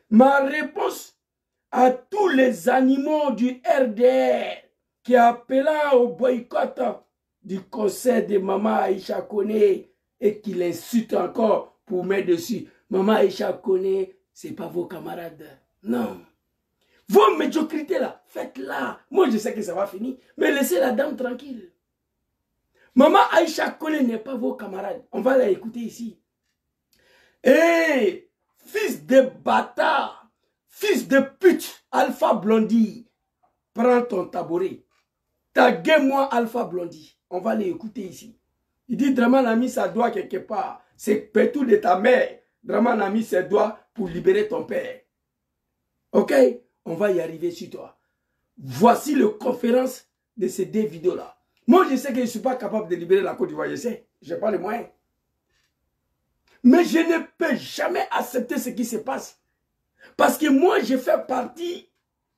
Ma réponse à tous les animaux du RDR qui appelaient au boycott du concert de Maman Aïcha Koné et qui l'insulte encore pour mettre dessus. Maman Aïcha Koné, ce n'est pas vos camarades. Non. Vos médiocrités là, faites-la. Moi je sais que ça va finir, mais laissez la dame tranquille. Maman Aïcha Koné n'est pas vos camarades. On va la écouter ici. Hé, fils de bâtard, fils de pute, Alpha Blondy, prends ton tabouret. Taguez-moi Alpha Blondy. On va l'écouter ici. Il dit, Draman a mis sa doigt quelque part. C'est pétou de ta mère. Draman a mis ses doigts pour libérer ton père. Ok? On va y arriver sur toi. Voici la conférence de ces deux vidéos-là. Moi, je sais que je ne suis pas capable de libérer la Côte d'Ivoire. Je sais. Je n'ai pas les moyens. Mais je ne peux jamais accepter ce qui se passe. Parce que moi, je fais partie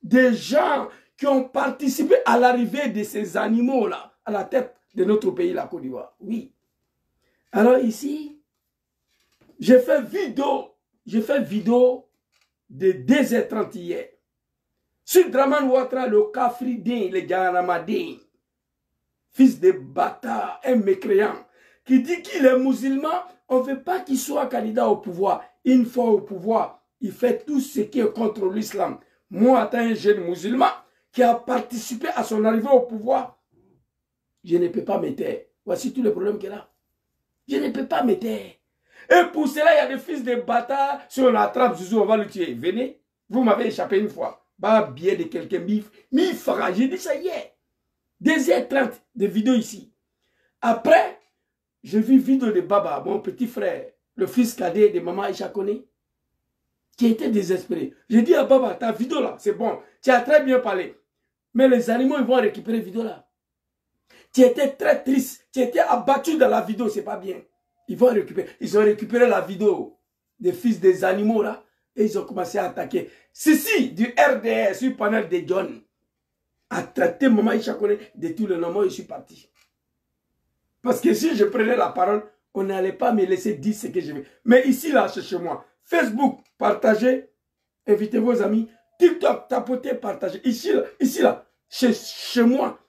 des gens qui ont participé à l'arrivée de ces animaux-là à la tête de notre pays, la Côte d'Ivoire. Oui. Alors ici, j'ai fait vidéo de 2h30 hier. Sur Draman Ouattara, le Kafridin, le Ganamadin, fils de bâtard, un mécréant, qui dit qu'il est musulman, on ne veut pas qu'il soit candidat au pouvoir. Une fois au pouvoir, il fait tout ce qui est contre l'islam. Moi, étant un jeune musulman qui a participé à son arrivée au pouvoir, je ne peux pas me taire. Voici tout le problème qu'il a. Je ne peux pas me taire. Et pour cela, il y a des fils de bâtards. Si on attrape Zouzou, on va le tuer. Venez, vous m'avez échappé une fois. Bah, bien de quelqu'un, mi fera. J'ai dit ça hier. 2h30 de vidéo ici. Après, j'ai vu vidéo de Baba, mon petit frère, le fils cadet de Maman Aïcha Koné, qui était désespéré. J'ai dit à Baba, ta vidéo là, c'est bon. Tu as très bien parlé. Mais les animaux, ils vont récupérer la vidéo là. Tu étais très triste. Tu étais abattu dans la vidéo, c'est pas bien. Ils vont récupérer. Ils ont récupéré la vidéo des fils des animaux là. Et ils ont commencé à attaquer. Ceci, du RDR, sur le panel de John, a traité Maman Aïcha Koné de tout le nom. Moi, je suis parti. Parce que si je prenais la parole, on n'allait pas me laisser dire ce que je veux. Mais ici, là, chez moi, Facebook, partagez, invitez vos amis. TikTok, tapotez, partagez. Ici, là, chez moi,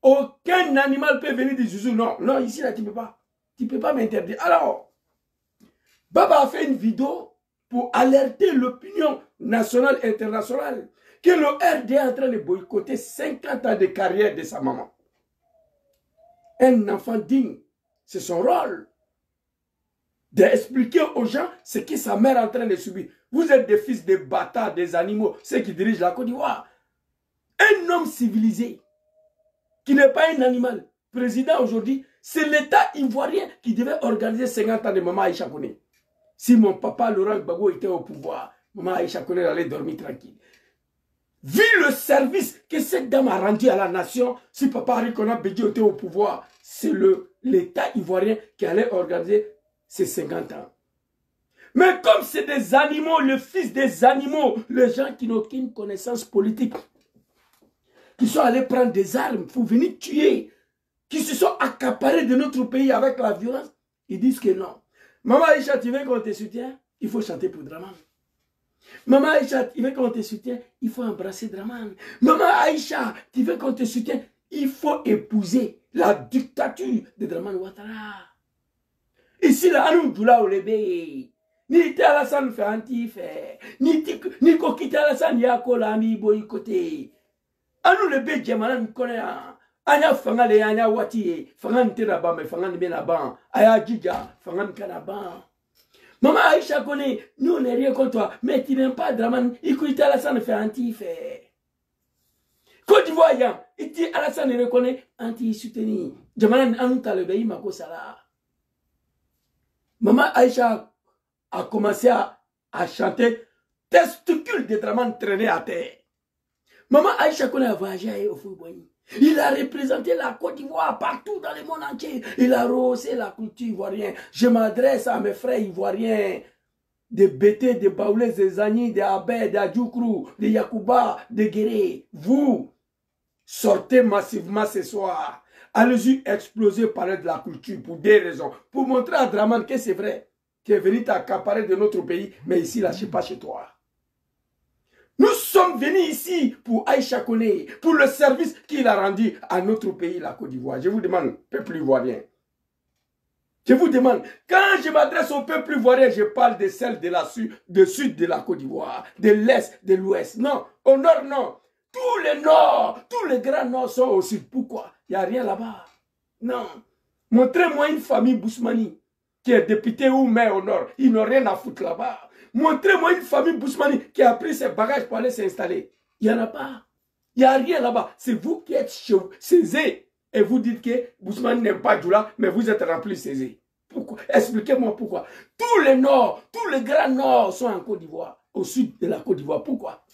aucun animal peut venir dire Zouzou. Non, non, ici, là, tu ne peux pas. Tu ne peux pas m'interdire. Alors, Baba a fait une vidéo pour alerter l'opinion nationale et internationale que le RD est en train de boycotter 50 ans de carrière de sa maman. Un enfant digne, c'est son rôle d'expliquer aux gens ce que sa mère est en train de subir. Vous êtes des fils de bâtards, des animaux, ceux qui dirigent la Côte d'Ivoire. Un homme civilisé, qui n'est pas un animal, président aujourd'hui, c'est l'État ivoirien qui devait organiser 50 ans de Maman Aïcha Koné. Si mon papa Laurent Gbagbo était au pouvoir, Maman Aïcha Koné allait dormir tranquille. Vu le service que cette dame a rendu à la nation, si Papa Henri Konan Bédié était au pouvoir, c'est l'État ivoirien qui allait organiser ces 50 ans. Mais comme c'est des animaux, le fils des animaux, les gens qui n'ont aucune connaissance politique, qui sont allés prendre des armes pour venir tuer, qui se sont accaparés de notre pays avec la violence, ils disent que non. Maman Aïcha, tu veux qu'on te soutienne? Il faut chanter pour Draman. Maman Aïcha, tu veux qu'on te soutienne? Il faut embrasser Draman. Maman Aïcha, tu veux qu'on te soutienne? Il faut épouser la dictature de Draman Ouattara. Ici, là, nous, Doula Olébé, ni te Alassane fait anti-fait, ni Kokite Alassane Yakola, ni boycotté. Anou le bé Djemana, nous connaissons. Anya Fangale, Anya Wati, Fangan Teraban, mais Fangan Benaban, Aya Djidja, Fangan Kanaban. Maman Aïcha connaît, nous on n'est rien contre toi, mais tu n'aimes pas Draman, écoute Alassane fait anti-fait. Côte d'Ivoire, il dit Alassane reconnaît anti-soutenu. Djemana, Anou Talebé, Mako Salah. Maman Aïcha a commencé à chanter testicule de Draman traîné à terre. Maman Aïcha connaît a voyagé au Foubouni. Il a représenté la Côte d'Ivoire partout dans le monde entier. Il a rehaussé la culture ivoirienne. Je m'adresse à mes frères ivoiriens, des Bété, des Baoulés, des Zani, des Abé, des Adjoukrou, des Yakouba, des Guéré. Vous, sortez massivement ce soir. Allez-y exploser parler de la culture pour des raisons. Pour montrer à Draman que c'est vrai, qui est venu t'accaparer de notre pays, mais ici, là, je ne sais pas chez toi. Nous sommes venus ici pour Aïcha Koné, pour le service qu'il a rendu à notre pays, la Côte d'Ivoire. Je vous demande, peuple ivoirien. Je vous demande, quand je m'adresse au peuple ivoirien, je parle de celle de sud de la Côte d'Ivoire, de l'est, de l'ouest. Non, au nord, non. Tous les nords, tous les grands nords sont au sud. Pourquoi? Il n'y a rien là-bas. Non. Montrez-moi une famille Bousmani qui est députée ou maire au nord. Ils n'ont rien à foutre là-bas. Montrez-moi une famille Bousmani qui a pris ses bagages pour aller s'installer. Il n'y en a pas. Il n'y a rien là-bas. C'est vous qui êtes chez vous, Césé. Et vous dites que Bousmani n'aime pas Djoula, mais vous êtes rempli Césé. Pourquoi? Expliquez-moi pourquoi. Tous les nords, tous les grands nords sont en Côte d'Ivoire, au sud de la Côte d'Ivoire. Pourquoi?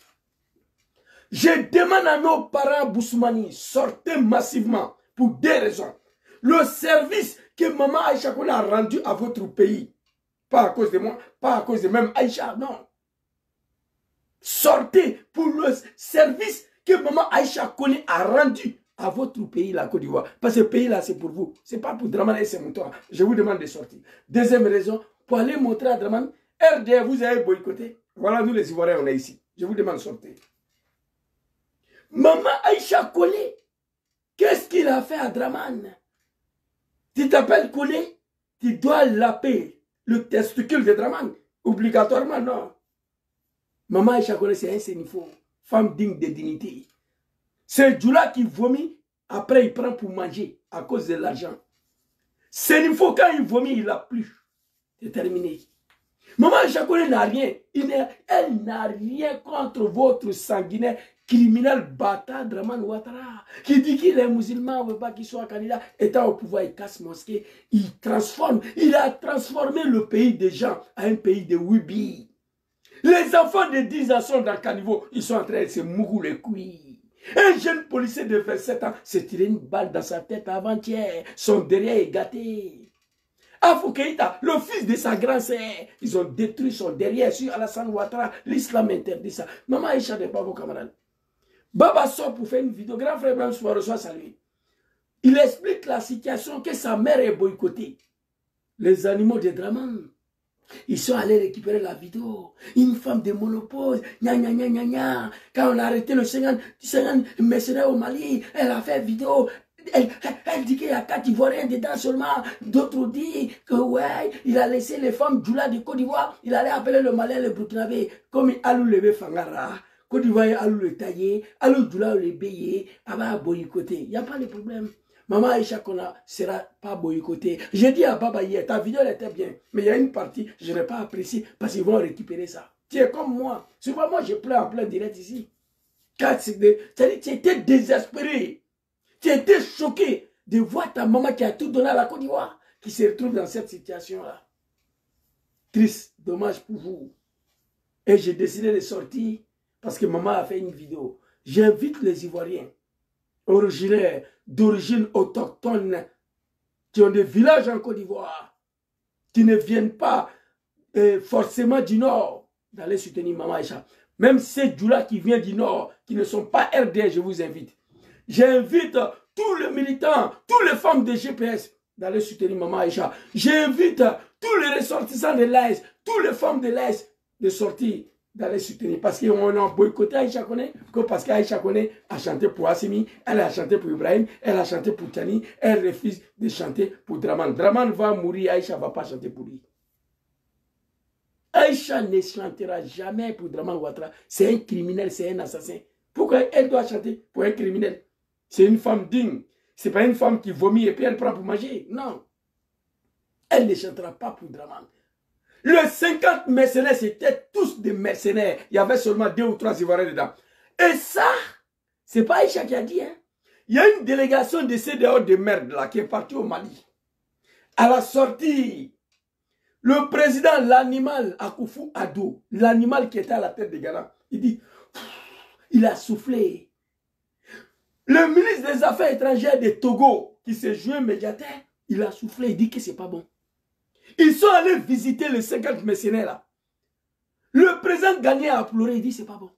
Je demande à nos parents Bousmani, sortez massivement pour deux raisons. Le service que maman Aïcha Koné a rendu à votre pays, pas à cause de moi, pas à cause de même Aïcha, non. Sortez pour le service que maman Aïcha Koné a rendu à votre pays, la Côte d'Ivoire. Parce que ce pays-là, c'est pour vous. Ce n'est pas pour Dramane et ses moutons. Je vous demande de sortir. Deuxième raison, pour aller montrer à Dramane, RD, vous avez boycotté. Voilà, nous les Ivoiriens, on est ici. Je vous demande de sortir. Maman Aïcha Koné, qu'est-ce qu'il a fait à Dramane? Tu t'appelles Koné, tu dois laper le testicule de Dramane. Obligatoirement, non. Maman Aïcha Koné, c'est un sénifo. Femme digne de dignité. C'est Djoula qui vomit, après il prend pour manger à cause de l'argent. Sénifo, quand il vomit, il a plus. C'est terminé. Maman Aïcha Koné n'a rien. Elle n'a rien contre votre sanguinaire criminel bâtard Dramane Ouattara, qui dit qu'il est musulman, on ne veut pas qu'il soit candidat. Étant au pouvoir, il casse mosquée, il transforme. Il a transformé le pays des gens à un pays de Wibi. Les enfants de 10 ans sont dans le caniveau, ils sont en train de se mourir les couilles. Un jeune policier de 27 ans s'est tiré une balle dans sa tête avant-hier. Son derrière est gâté. Afou Keïta, le fils de sa grand-sœur, ils ont détruit son derrière sur Alassane Ouattara. L'islam interdit ça. Maman Aïcha n'est pas vos camarades. Baba sort pour faire une vidéo. Grand frère Ibrahim Souare reçoit saluer. Il explique la situation que sa mère est boycottée. Les animaux de Dramane. Ils sont allés récupérer la vidéo. Une femme de monopole. Gna gna gna gna gna. Quand on a arrêté le 50 mercenaires au Mali, elle a fait vidéo. Elle dit qu'il y a 4 Ivoiriens dedans seulement. D'autres disent que ouais, il a laissé les femmes Djoula de Côte d'Ivoire. Il allait appeler le Malien, le Burkinabé. Comme Alou Levé Fangara. Côte d'Ivoire, Alou le taillé. Alou Djoula le béyé. Aba boycotté. Il n'y a pas de problème. Maman Aïcha Koné sera pas boycottée. J'ai dit à Baba hier, ta vidéo elle était bien. Mais il y a une partie, je n'ai pas apprécié parce qu'ils vont récupérer ça. Tu es comme moi. Souvent, moi, je pleure en plein direct ici. Car tu étais désespéré. Tu étais choqué de voir ta maman qui a tout donné à la Côte d'Ivoire, qui se retrouve dans cette situation-là. Triste, dommage pour vous. Et j'ai décidé de sortir parce que maman a fait une vidéo. J'invite les Ivoiriens originaires, d'origine autochtone, qui ont des villages en Côte d'Ivoire, qui ne viennent pas forcément du Nord, d'aller soutenir Maman Aïcha. Même ces Djoula qui viennent du Nord, qui ne sont pas RD, je vous invite. J'invite tous les militants, toutes les femmes de GPS d'aller soutenir Maman Aïcha. J'invite tous les ressortissants de l'AS, toutes les femmes de l'AS de sortir, d'aller soutenir. Parce qu'on a boycotté Aïcha Koné, parce qu'Aïcha Koné a chanté pour Assimi, elle a chanté pour Ibrahim, elle a chanté pour Tchani, elle refuse de chanter pour Dramane. Dramane va mourir, Aïcha ne va pas chanter pour lui. Aïcha ne chantera jamais pour Dramane Ouattara. C'est un criminel, c'est un assassin. Pourquoi elle doit chanter pour un criminel? C'est une femme digne. Ce n'est pas une femme qui vomit et puis elle prend pour manger. Non. Elle ne chantera pas pour Dramane. Les 50 mercenaires, c'était tous des mercenaires. Il y avait seulement 2 ou 3 Ivoiriens dedans. Et ça, c'est pas Aïcha qui a dit. Hein? Il y a une délégation de CDO de merde là qui est partie au Mali. À la sortie, le président, l'animal, Akufo Addo, l'animal qui était à la tête de Ghana, il dit, il a soufflé. Le ministre des Affaires étrangères de Togo, qui s'est joué médiateur, il a soufflé, il dit que c'est pas bon. Ils sont allés visiter les 50 mercenaires là. Le président Ghanéen a pleuré, il dit c'est pas bon.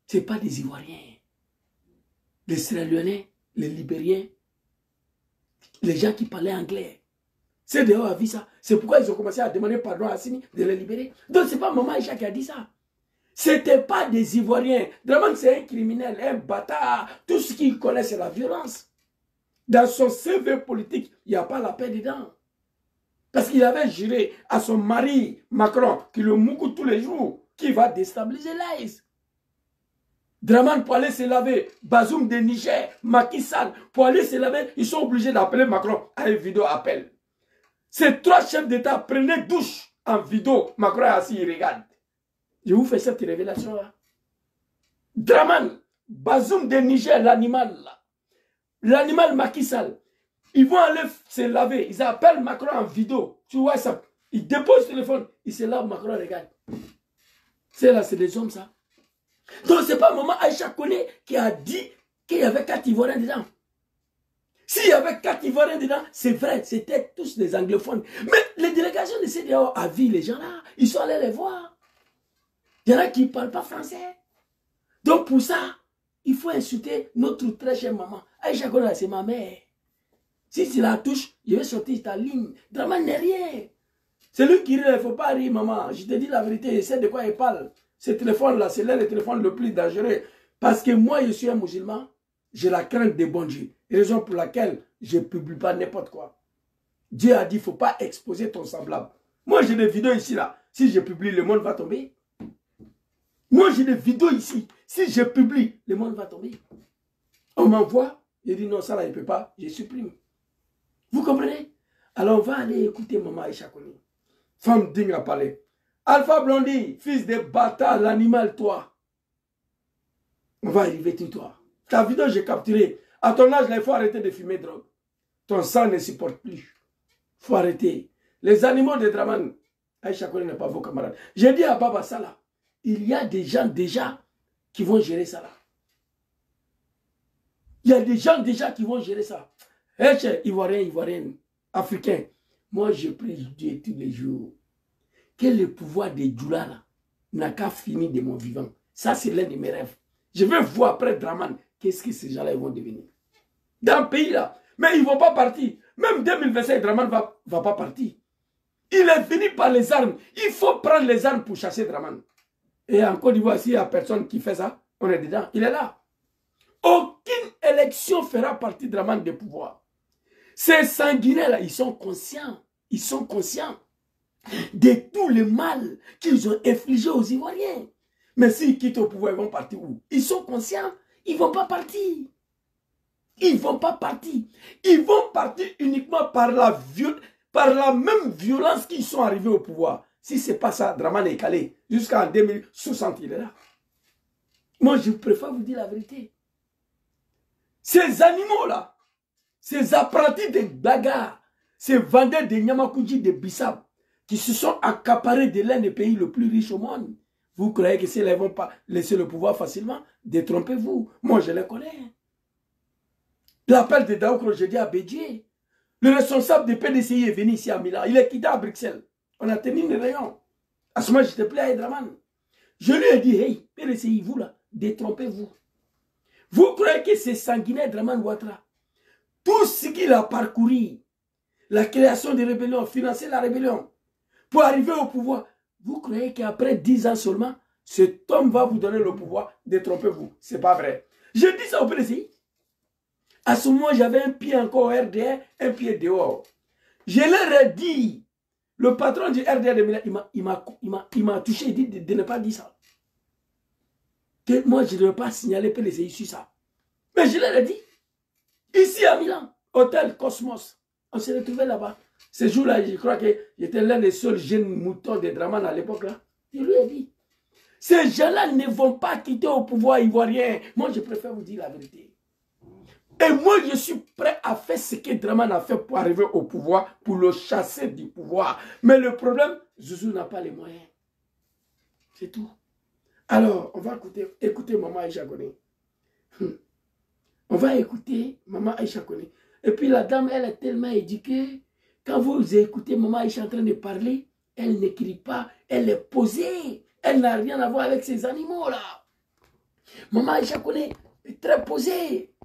C'est pas des Ivoiriens. Les Sierra-Léonais, les Libériens, les gens qui parlaient anglais. CDO a vu ça. C'est pourquoi ils ont commencé à demander pardon à Assimi de les libérer. Donc c'est pas Maman Aïcha qui a dit ça. C'était pas des Ivoiriens. Draman, c'est un criminel, un bâtard. Tout ce qu'il connaît, c'est la violence. Dans son CV politique, il n'y a pas la paix dedans. Parce qu'il avait juré à son mari, Macron, qui le moukou tous les jours, qui va déstabiliser l'AIS. Draman, pour aller se laver, Bazoum de Niger, Macky Sall, pour aller se laver, ils sont obligés d'appeler Macron à une vidéo appel. Ces trois chefs d'État prenaient douche en vidéo. Macron est assis, il regarde. Je vous fais cette révélation-là. Draman, Bazoum de Niger, l'animal là. L'animal Macky Sall. Ils vont aller se laver. Ils appellent Macron en vidéo sur WhatsApp. Ils déposent le téléphone. Ils se lavent, Macron regarde. C'est là, c'est des hommes ça. Donc c'est pas maman Aïcha Koné qui a dit qu'il y avait 4 Ivoiriens dedans. S'il y avait 4 Ivoiriens dedans, c'est vrai, c'était tous des anglophones. Mais les délégations de CEDEAO a vu les gens là. Ils sont allés les voir. Il y en a qui ne parlent pas français. Donc pour ça, il faut insulter notre très chère maman. Aïcha Koné, c'est ma mère. Si tu la touches, je vais sortir ta ligne. Draman n'est rien. C'est lui qui rit, il ne faut pas rire, maman. Je te dis la vérité, je sais de quoi il parle. Ce téléphone-là, c'est l'un des téléphones le plus dangereux. Parce que moi, je suis un musulman, j'ai la crainte des bons dieux. Raison pour laquelle je ne publie pas n'importe quoi. Dieu a dit, il ne faut pas exposer ton semblable. Moi, j'ai des vidéos ici, là. Si je publie, le monde va tomber. Moi, j'ai des vidéos ici. Si je publie, le monde va tomber. On m'envoie, je dis non, ça là, il ne peut pas, je supprime. Vous comprenez? Alors, on va aller écouter Maman Aïcha Koné. Femme digne à parler. Alpha Blondy, fils de bâtard, l'animal, toi. On va arriver tout toi. Ta vidéo, j'ai capturé. À ton âge, il faut arrêter de fumer drogue. Ton sang ne supporte plus. Il faut arrêter. Les animaux de Draman, Aïcha Koné n'est pas vos camarades. J'ai dit à Baba Salah, il y a des gens déjà qui vont gérer ça là. Il y a des gens déjà qui vont gérer ça. Ivoirien, Ivoirienne, Africain. Moi, je prie Dieu tous les jours. Que le pouvoir des Djoula là n'a qu'à finir de mon vivant. Ça, c'est l'un de mes rêves. Je vais voir après Draman, qu'est-ce que ces gens-là vont devenir. Dans le pays là. Mais ils ne vont pas partir. Même 2025, Draman ne va pas partir. Il est venu par les armes. Il faut prendre les armes pour chasser Draman. Et en Côte d'Ivoire, s'il n'y a personne qui fait ça, on est dedans. Il est là. Aucune élection fera partie de Draman de pouvoir. Ces sanguinaires là, ils sont conscients. Ils sont conscients de tout le mal qu'ils ont infligé aux Ivoiriens. Mais s'ils quittent au pouvoir, ils vont partir où? Ils sont conscients. Ils ne vont pas partir. Ils ne vont pas partir. Ils vont partir uniquement par la même violence qu'ils sont arrivés au pouvoir. Si ce n'est pas ça, Draman est calé. Jusqu'en 2060, il est là. Moi, je préfère vous dire la vérité. Ces animaux-là, ces apprentis de bagarres, ces vendeurs de Nyamakuji, de Bissau, qui se sont accaparés de l'un des pays le plus riches au monde. Vous croyez que s'ils ne vont pas laisser le pouvoir facilement? Détrompez-vous. Moi, je les connais. L'appel de Daoukro, je dis à Bédier. Le responsable du PDCI est venu ici à Milan. Il est quitté à Bruxelles. On a tenu une réunion. À ce moment, je te plais à Draman. Je lui ai dit, hey, PDCI, vous là, détrompez-vous. Vous croyez que c'est sanguinaire Draman Ouattara? Tout ce qu'il a parcouru, la création des rébellions, financer la rébellion, pour arriver au pouvoir, vous croyez qu'après 10 ans seulement, cet homme va vous donner le pouvoir? Détrompez-vous. Ce n'est pas vrai. Je dis ça au PDCI. À ce moment, j'avais un pied encore au RDR, un pied dehors. Je leur ai dit, le patron du RDR de Milan, il m'a touché, il dit de ne pas dire ça. Que moi, je ne devais pas signaler PDCI sur ça. Mais je leur ai dit, ici à Milan, hôtel Cosmos, on s'est retrouvés là-bas. Ce jour-là, je crois que j'étais l'un des seuls jeunes moutons de Draman à l'époque là. Je lui ai dit, ces gens-là ne vont pas quitter au pouvoir ivoirien. Moi, je préfère vous dire la vérité. Et moi, je suis prêt à faire ce que Draman a fait pour arriver au pouvoir, pour le chasser du pouvoir. Mais le problème, Zouzou n'a pas les moyens. C'est tout. Alors, on va écouter Maman Aïcha Koné. On va écouter Maman Aïcha Koné. Et puis la dame, elle est tellement éduquée. Quand vous écoutez Maman Aïcha en train de parler, elle n'écrit pas, elle est posée. Elle n'a rien à voir avec ces animaux-là. Maman Aïcha Koné est très posée.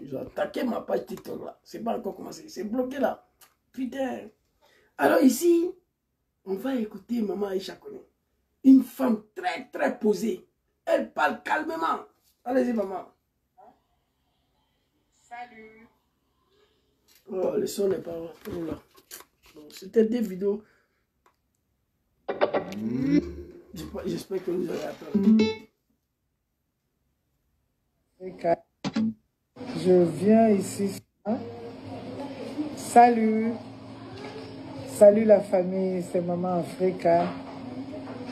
J'ai attaqué ma page TikTok là. C'est pas encore commencé. C'est bloqué là. Putain. Alors ici, on va écouter Maman Aïcha Koné. Une femme très, très posée. Elle parle calmement. Allez-y, maman. Salut. Oh, le son n'est pas... Oh là. Bon, c'était des vidéos. J'espère que vous allez attendre. Je viens ici. Salut. Salut la famille, c'est Maman Africa.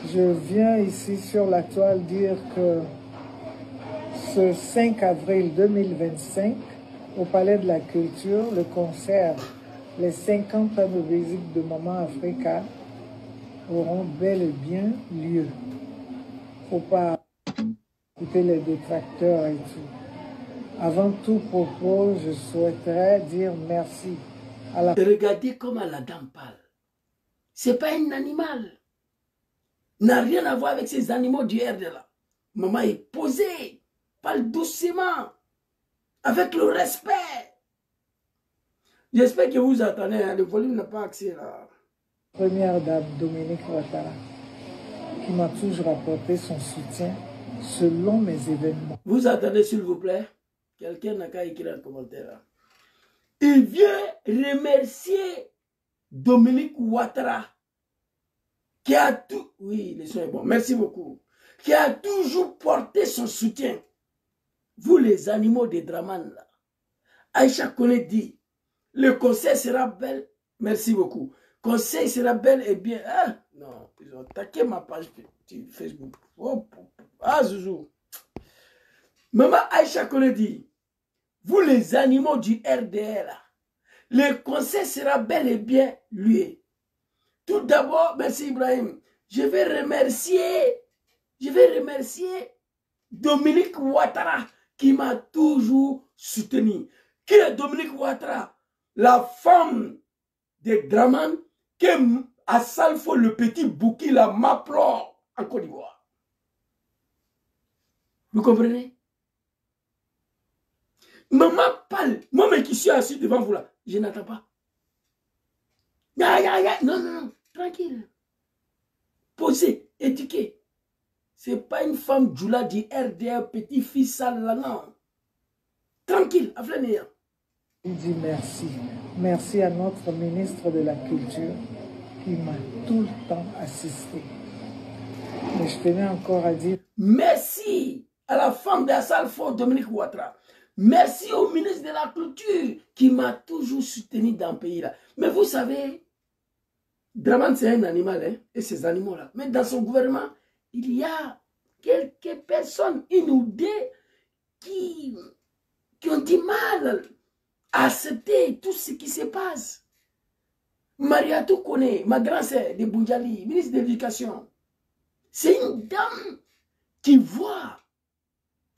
Je viens ici sur la toile dire que ce 5 avril 2025, au Palais de la Culture, le concert Les 50 ans de visite de Maman Africa auront bel et bien lieu. Faut pas écouter les détracteurs et tout. Avant tout propos, je souhaiterais dire merci à la... Regardez comment la dame parle. C'est pas un animal. N'a rien à voir avec ces animaux du RD là. Maman est posée. Parle doucement. Avec le respect. J'espère que vous attendez. Hein, le volume n'a pas accès là. Première dame Dominique Ouattara, qui m'a toujours apporté son soutien selon mes événements. Vous attendez s'il vous plaît. Quelqu'un n'a qu'à écrire un commentaire là. Il vient remercier Dominique Ouattara, qui a tout... Oui, le son est bon. Merci beaucoup. Qui a toujours porté son soutien. Vous les animaux des Draman là. Aïcha Kone dit, le conseil sera bel... Merci beaucoup. Conseil sera bel et bien... Ah, non, ils ont attaqué ma page Facebook. Oh, ah, Zouzou. Maman Aïcha Kone dit, vous les animaux du RDR là, le conseil sera bel et bien lui. Tout d'abord, merci Ibrahim, je vais remercier Dominique Ouattara qui m'a toujours soutenu. Qui est Dominique Ouattara? La femme de Draman qui est à Salfo, le petit bouki, la m'applore en Côte d'Ivoire. Vous comprenez? Maman parle. Moi qui suis assis devant vous là, je n'attends pas. Non, non, non, tranquille. Posez, éduquez. C'est pas une femme Djoula du RDR, petit-fils sale là, non. Tranquille, à flanir. Il dit merci. Merci à notre ministre de la Culture qui m'a tout le temps assisté. Mais je tenais encore à dire... Merci à la femme d'Assalfo, Dominique Ouattara. Merci au ministre de la Culture qui m'a toujours soutenu dans le pays là. Mais vous savez, Draman c'est un animal, hein, et ces animaux-là. Mais dans son gouvernement, il y a quelques personnes, une ou deux, qui ont du mal à accepter tout ce qui se passe. Mariatou connaît, ma grand-sœur de Boundjali, ministre de l'Éducation. C'est une dame qui voit.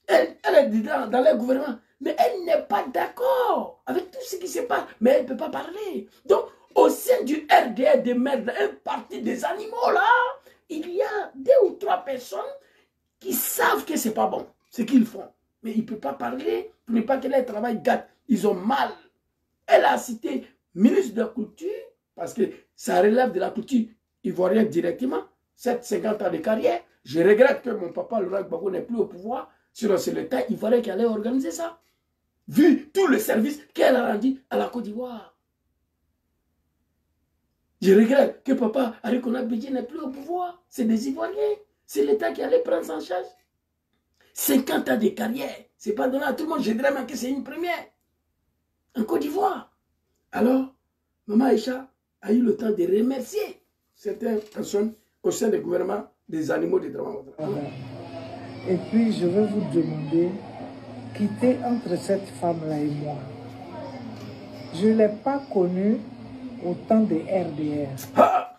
Elle est dans le gouvernement, mais elle n'est pas d'accord avec tout ce qui se passe. Mais elle ne peut pas parler. Donc, au sein du RDR de merde, un parti des animaux là, il y a 2 ou 3 personnes qui savent que ce n'est pas bon, ce qu'ils font. Mais ils ne peuvent pas parler pour ne pas que leur travail gâte. Ils ont mal. Elle a cité ministre de la Culture, parce que ça relève de la culture ivoirienne directement, 50 ans de carrière. Je regrette que mon papa, Laurent Gbagbo, n'est plus au pouvoir. Sinon, c'est l'État ivoirien qui allait organiser ça. Vu tout le service qu'elle a rendu à la Côte d'Ivoire. Je regrette que papa Arikona Bédié n'est plus au pouvoir. C'est des Ivoiriens. C'est l'État qui allait prendre en charge. 50 ans de carrière. Ce n'est pas donné à tout le monde. Je dirais même que c'est une première. En Côte d'Ivoire. Alors, Maman Aïcha a eu le temps de remercier certaines personnes au sein du gouvernement des animaux de Draman. Et puis, je vais vous demander, quitter entre cette femme-là et moi. Je ne l'ai pas connue au temps des RDR. Ha!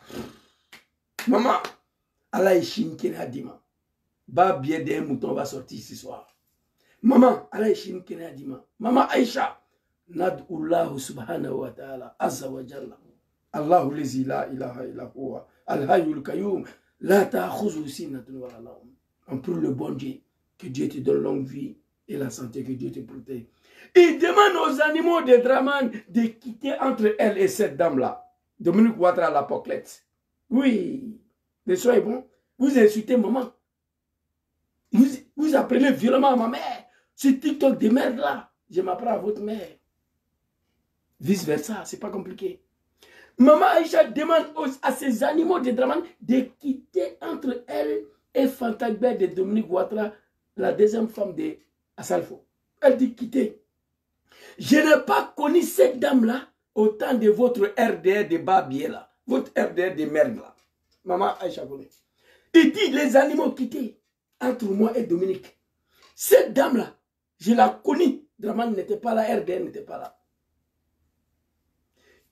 Maman, Allah est chinkin hadima. Ba bien d'un mouton va sortir ce soir. Maman, Allah est chinkin hadima. Maman Aïcha, nad'ullahu subhanahu wa ta'ala, azza wa jalla. Allahu lezi la ilaha illa huwa. Al-hayyul qayyum. La ta'khudhuhu sinatun wa la nawm. On prie le bon Dieu, que Dieu te donne longue vie et la santé, que Dieu te protège. Il demande aux animaux de Draman de quitter entre elle et cette dame-là. Dominique Ouattara l'Apocalypse. Oui, le son est bon. Vous insultez maman. Vous appelez violemment ma mère. Ce TikTok de merde là, je m'apprends à votre mère. Vice versa, c'est pas compliqué. Maman Aïcha demande à ces animaux de Draman de quitter entre elle et Fantagbe de Dominique Ouattara, la deuxième femme de Assalfo. Elle dit quitter. Je n'ai pas connu cette dame-là au temps de votre RDR de Babier là. Votre RDR de merde là. Maman Aïcha connaît. Il dit les animaux quittés entre moi et Dominique. Cette dame-là, je la connais. Draman n'était pas là, RDR n'était pas là.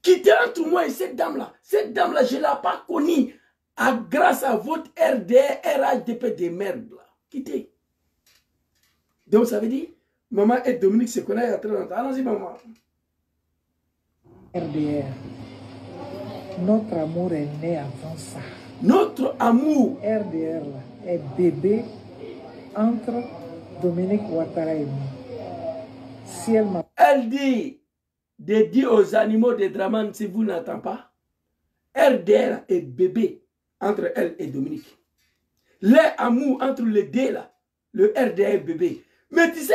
Quitter entre moi et cette dame-là. Cette dame-là, je ne l'ai pas connue grâce à votre RDR, RHDP de merde là. Quittez. Donc ça veut dire, maman et Dominique se connaissent il y a très longtemps. Allons-y, maman. RDR. Notre amour est né avant ça. Notre amour. RDR là, est bébé entre Dominique Ouattara et moi. Si elle m'a... Elle dit de dire aux animaux de Draman, si vous n'entendez pas, RDR est bébé entre elle et Dominique. L'amour entre les deux là, le RDR est bébé. Mais tu sais,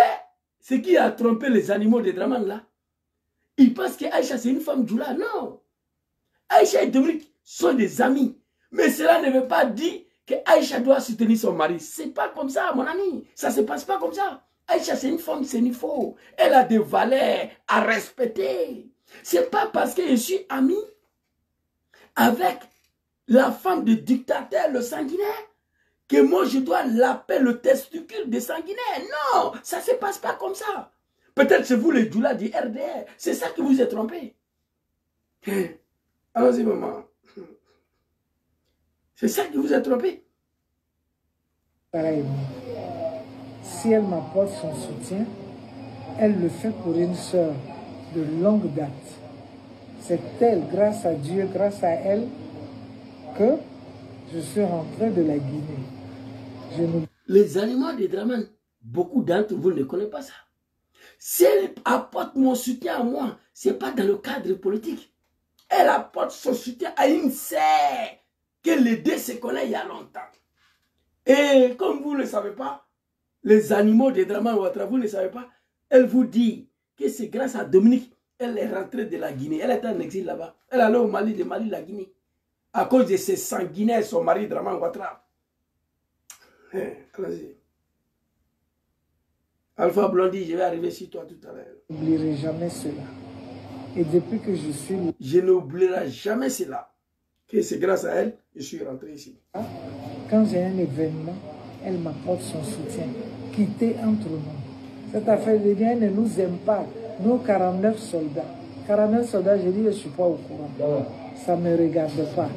ce qui a trompé les animaux de Draman là, ils pensent que Aïcha c'est une femme Djoula. Non. Aïcha et Dominique sont des amis. Mais cela ne veut pas dire que Aïcha doit soutenir son mari. C'est pas comme ça, mon ami. Ça se passe pas comme ça. Aïcha, c'est une femme sénifaux. Elle a des valeurs à respecter. C'est pas parce que je suis ami avec la femme du dictateur, le sanguinaire, que moi je dois l'appeler le testicule de sanguinaire. Non, ça se passe pas comme ça. Peut-être c'est vous les Djoula du RDR. C'est ça qui vous est trompé. Allons-y, maman. C'est ça qui vous a trompé. Si elle m'apporte son soutien, elle le fait pour une sœur de longue date. C'est elle, grâce à Dieu, grâce à elle, que je suis rentré de la Guinée. Les animaux de Draman, beaucoup d'entre vous ne connaissent pas ça. Si elle apporte mon soutien à moi, ce n'est pas dans le cadre politique. Elle apporte son soutien à une sœur que les deux se connaissent il y a longtemps. Et comme vous ne le savez pas, les animaux de Draman Ouattara, vous ne le savez pas, elle vous dit que c'est grâce à Dominique, elle est rentrée de la Guinée. Elle était en exil là-bas. Elle allait au Mali, de Mali, la Guinée. À cause de ses sanguinaires, son mari Draman Ouattara. Allons-y. Alpha Blondie, je vais arriver sur toi tout à l'heure. Je n'oublierai jamais cela. Et depuis que je suis... Je n'oublierai jamais cela. Que c'est grâce à elle que je suis rentré ici. Quand j'ai un événement, elle m'apporte son soutien. Quitter entre nous. Cette affaire de bien ne nous aime pas. Nous, 49 soldats. 49 soldats, je dis, je ne suis pas au courant. Ça ne me regarde pas.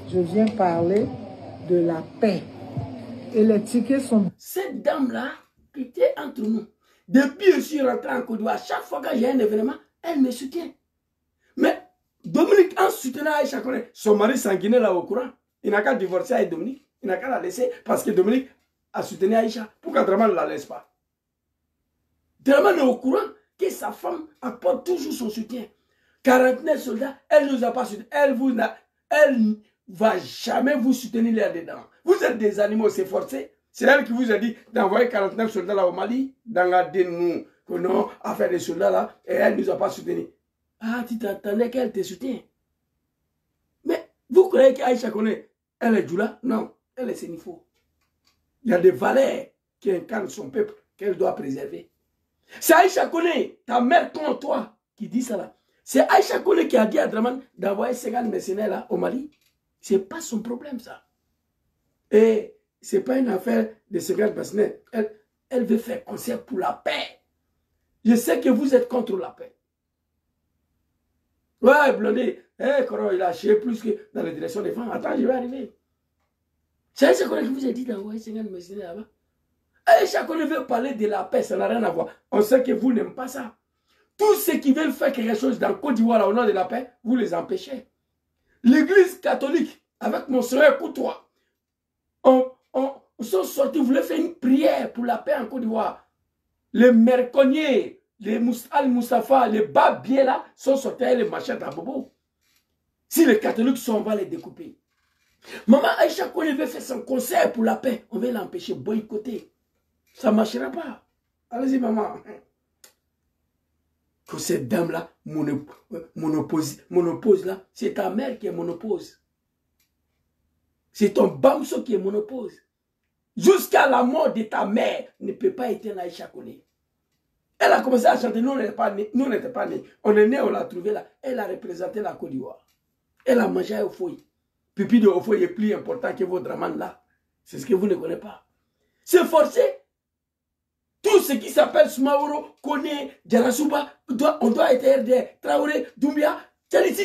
Je viens parler de la paix. Et les tickets sont... Cette dame-là, qui était entre nous, depuis que je suis rentré en Côte d'Ivoire, chaque fois que j'ai un événement, elle me soutient. Mais Dominique, en soutenant Aïcha Koné, son mari sanguinaire là au courant, il n'a qu'à divorcer avec Dominique. Il n'a qu'à la laisser parce que Dominique a soutenu Aïcha. Pourquoi Draman ne la laisse pas? Draman est au courant que sa femme apporte toujours son soutien. 49 soldats, elle ne nous a pas soutenu. Elle ne va jamais vous soutenir là-dedans. Vous êtes des animaux, c'est forcé. C'est elle qui vous a dit d'envoyer 49 soldats là au Mali, d'engager nous, que non, à faire des soldats là, et elle ne nous a pas soutenus. Ah, tu t'attendais qu'elle te soutienne. Mais vous croyez qu'Aïcha Koné, elle est Djoula? Non, elle est sénifaux. Il y a des valeurs qui incarnent son peuple, qu'elle doit préserver. C'est Aïcha Koné, ta mère contre toi, qui dit ça là. C'est Aïcha Koné qui a dit à Draman d'envoyer 50 mercenaires là au Mali. Ce n'est pas son problème ça. Et ce n'est pas une affaire de 50 mercenaires. Elle veut faire concert pour la paix. Je sais que vous êtes contre la paix. Ouais, Blondie, Koro, il a chié plus que dans la direction des femmes. Attends, je vais arriver. C'est Aïcha Koné qui vous a dit d'envoyer 50 mercenaires là-bas. Aïcha Koné veut parler de la paix, ça n'a rien à voir. On sait que vous n'aimez pas ça. Tous ceux qui veulent faire quelque chose dans Côte d'Ivoire au nom de la paix, vous les empêchez. L'église catholique, avec mon Seigneur Koutoua, on sont sortis, voulaient faire une prière pour la paix en Côte d'Ivoire. Les merconniers, les Al-Moustapha, les Babiers là, sont sortis avec les machettes à bobo. Si les catholiques sont, on va les découper. Maman Aïcha Koné veut faire son concert pour la paix. On veut l'empêcher de boycotter. Ça ne marchera pas. Allez-y, maman. Que cette dame-là monopose là, c'est ta mère qui est monopose. C'est ton bamso qui est monopose. Jusqu'à la mort de ta mère, ne peut pas éteindre Aïcha Koné. Elle a commencé à chanter, nous on n'était pas nés. On est nés, on l'a trouvée là. Elle a représenté la Côte d'Ivoire. Elle a mangé à Ofoyi. Pipi de Ofoyi est plus important que votre Draman là. C'est ce que vous ne connaissez pas. C'est forcé. Tout ce qui s'appelle Smaoro, Koné, Djarasuba, on doit être RDR, Traoré, Doumbia, Tchalisi.